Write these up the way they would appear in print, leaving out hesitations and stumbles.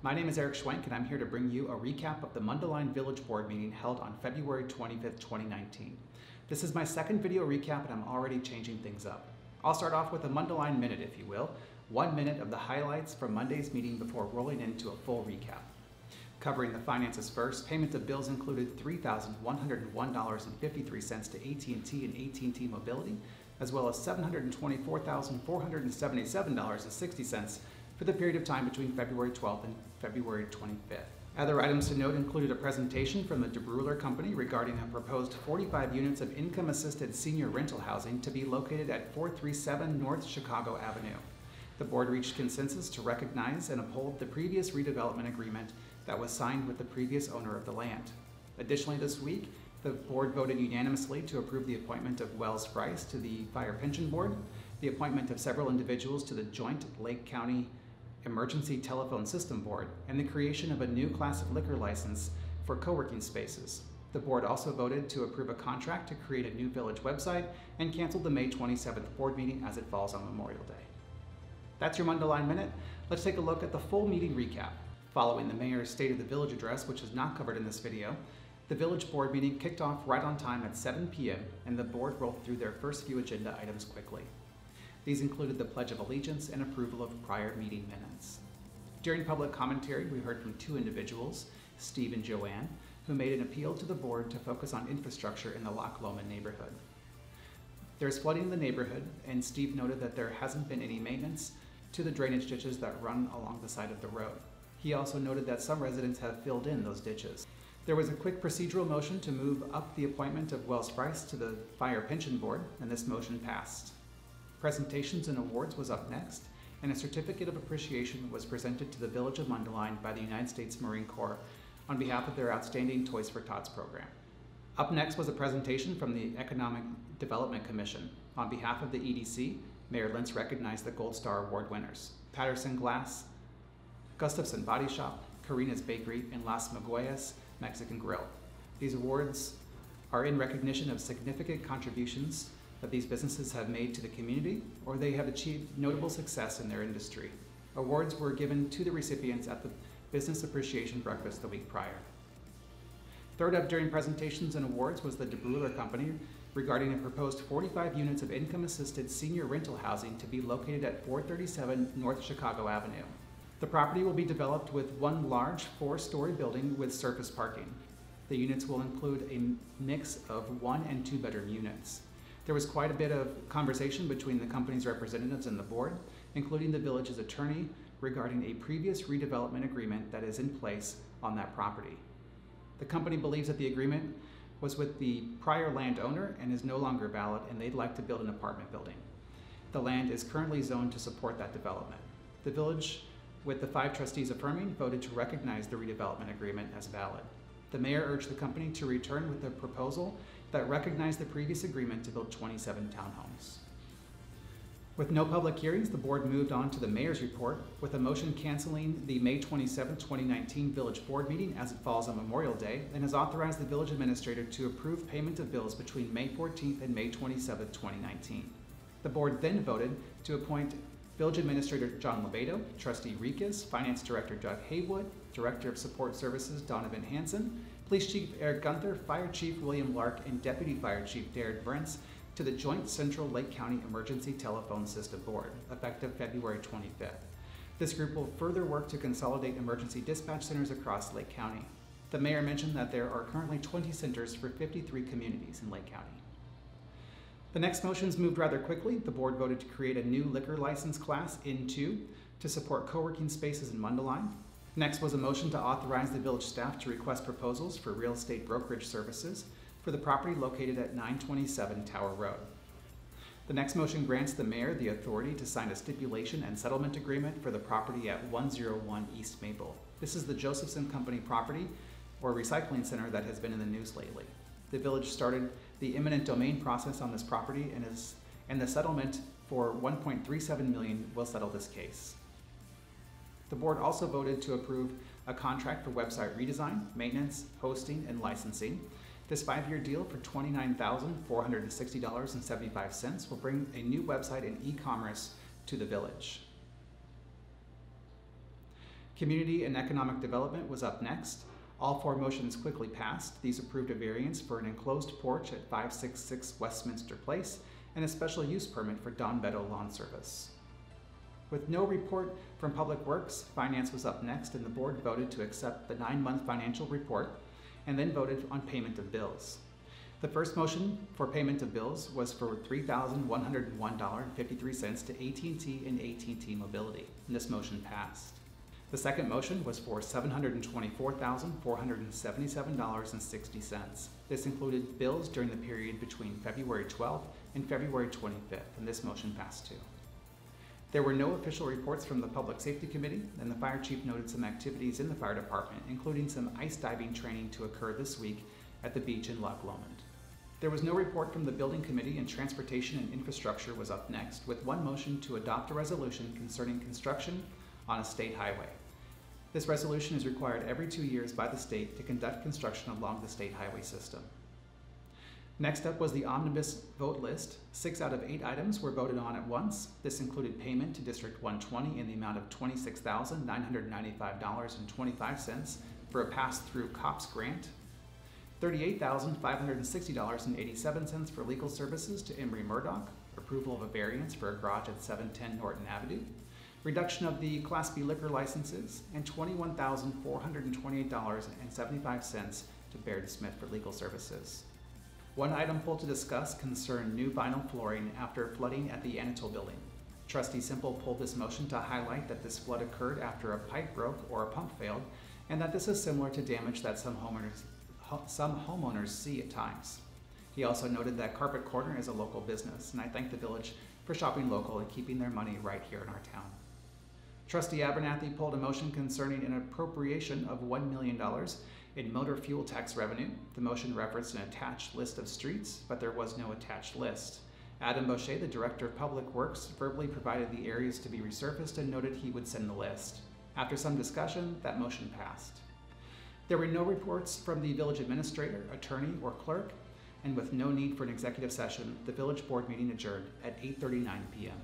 My name is Eric Schwenk, and I'm here to bring you a recap of the Mundelein Village Board meeting held on February 25th, 2019. This is my second video recap, and I'm already changing things up. I'll start off with a Mundelein Minute, if you will, 1 minute of the highlights from Monday's meeting before rolling into a full recap. Covering the finances first, payment of bills included $3,101.53 to AT&T and AT&T Mobility, as well as $724,477.60 for the period of time between February 12th and February 25th. Other items to note included a presentation from the DeBruler Company regarding a proposed 45 units of income-assisted senior rental housing to be located at 437 North Chicago Avenue. The board reached consensus to recognize and uphold the previous redevelopment agreement that was signed with the previous owner of the land. Additionally, this week, the board voted unanimously to approve the appointment of Wells Price to the Fire Pension Board, the appointment of several individuals to the joint Lake County Emergency Telephone System Board, and the creation of a new class of liquor license for co-working spaces. The board also voted to approve a contract to create a new village website and canceled the May 27th board meeting as it falls on Memorial Day. That's your Mundelein Minute. Let's take a look at the full meeting recap. Following the mayor's State of the Village address, which is not covered in this video, the village board meeting kicked off right on time at 7 p.m. and the board rolled through their first few agenda items quickly. These included the Pledge of Allegiance and approval of prior meeting minutes. During public commentary, we heard from two individuals, Steve and Joanne, who made an appeal to the board to focus on infrastructure in the Loch Lomond neighborhood. There's flooding in the neighborhood, and Steve noted that there hasn't been any maintenance to the drainage ditches that run along the side of the road. He also noted that some residents have filled in those ditches. There was a quick procedural motion to move up the appointment of Wells Price to the Fire Pension Board, and this motion passed. Presentations and awards was up next, and a certificate of appreciation was presented to the Village of Mundelein by the United States Marine Corps on behalf of their outstanding Toys for Tots program. Up next was a presentation from the Economic Development Commission. On behalf of the EDC, Mayor Lentz recognized the Gold Star Award winners: Patterson Glass, Gustafson Body Shop, Karina's Bakery, and Las Magueyas Mexican Grill. These awards are in recognition of significant contributions that these businesses have made to the community, or they have achieved notable success in their industry. Awards were given to the recipients at the Business Appreciation Breakfast the week prior. Third up during presentations and awards was the DeBruler Company regarding a proposed 45 units of income-assisted senior rental housing to be located at 437 North Chicago Avenue. The property will be developed with one large 4-story building with surface parking. The units will include a mix of 1 and 2 bedroom units. There was quite a bit of conversation between the company's representatives and the board, including the village's attorney, regarding a previous redevelopment agreement that is in place on that property. The company believes that the agreement was with the prior landowner and is no longer valid, and they'd like to build an apartment building. The land is currently zoned to support that development. The village, with the 5 trustees affirming, voted to recognize the redevelopment agreement as valid. The mayor urged the company to return with a proposal that recognized the previous agreement to build 27 townhomes. With no public hearings, the board moved on to the mayor's report with a motion canceling the May 27, 2019 village board meeting as it falls on Memorial Day, and has authorized the village administrator to approve payment of bills between May 14th and May 27, 2019. The board then voted to appoint Village Administrator John Lebedo, Trustee Rikas, Finance Director Doug Haywood, Director of Support Services Donovan Hansen, Police Chief Eric Gunther, Fire Chief William Lark, and Deputy Fire Chief Derek Brentz to the Joint Central Lake County Emergency Telephone System Board, effective February 25th. This group will further work to consolidate emergency dispatch centers across Lake County. The mayor mentioned that there are currently 20 centers for 53 communities in Lake County. The next motions moved rather quickly. The board voted to create a new liquor license class N2 to support co-working spaces in Mundelein. Next was a motion to authorize the village staff to request proposals for real estate brokerage services for the property located at 927 Tower Road. The next motion grants the mayor the authority to sign a stipulation and settlement agreement for the property at 101 East Maple. This is the Josephson Company property or recycling center that has been in the news lately. The village started the eminent domain process on this property, and the settlement for $1.37 million will settle this case. The board also voted to approve a contract for website redesign, maintenance, hosting, and licensing. This 5-year deal for $29,460.75 will bring a new website and e-commerce to the village. Community and Economic Development was up next. All four motions quickly passed. These approved a variance for an enclosed porch at 566 Westminster Place and a special use permit for Don Beto Lawn Service. With no report from Public Works, Finance was up next, and the board voted to accept the 9-month financial report and then voted on payment of bills. The first motion for payment of bills was for $3,101.53 to AT&T and AT&T Mobility, and this motion passed. The second motion was for $724,477.60. This included bills during the period between February 12th and February 25th, and this motion passed too. There were no official reports from the Public Safety Committee, and the fire chief noted some activities in the fire department, including some ice diving training to occur this week at the beach in Loch Lomond. There was no report from the Building Committee, and Transportation and Infrastructure was up next, with one motion to adopt a resolution concerning construction on a state highway. This resolution is required every 2 years by the state to conduct construction along the state highway system. Next up was the omnibus vote list. 6 out of 8 items were voted on at once. This included payment to District 120 in the amount of $26,995.25 for a pass-through COPS grant, $38,560.87 for legal services to Emery Murdoch, approval of a variance for a garage at 710 Norton Avenue, reduction of the Class B liquor licenses, and $21,428.75 to Baird Smith for legal services. One item pulled to discuss concerned new vinyl flooring after flooding at the Anatole building. Trustee Simple pulled this motion to highlight that this flood occurred after a pipe broke or a pump failed, and that this is similar to damage that some homeowners see at times. He also noted that Carpet Corner is a local business, and I thank the village for shopping local and keeping their money right here in our town. Trustee Abernathy pulled a motion concerning an appropriation of $1 million in motor fuel tax revenue. The motion referenced an attached list of streets, but there was no attached list. Adam Boucher, the Director of Public Works, verbally provided the areas to be resurfaced and noted he would send the list. After some discussion, that motion passed. There were no reports from the village administrator, attorney, or clerk, and with no need for an executive session, the village board meeting adjourned at 8:39 p.m.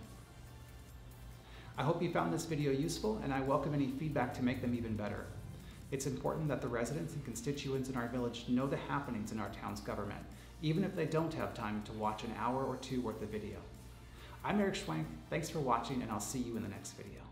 I hope you found this video useful, and I welcome any feedback to make them even better. It's important that the residents and constituents in our village know the happenings in our town's government, even if they don't have time to watch an hour or two worth of video. I'm Eric Schwank, thanks for watching, and I'll see you in the next video.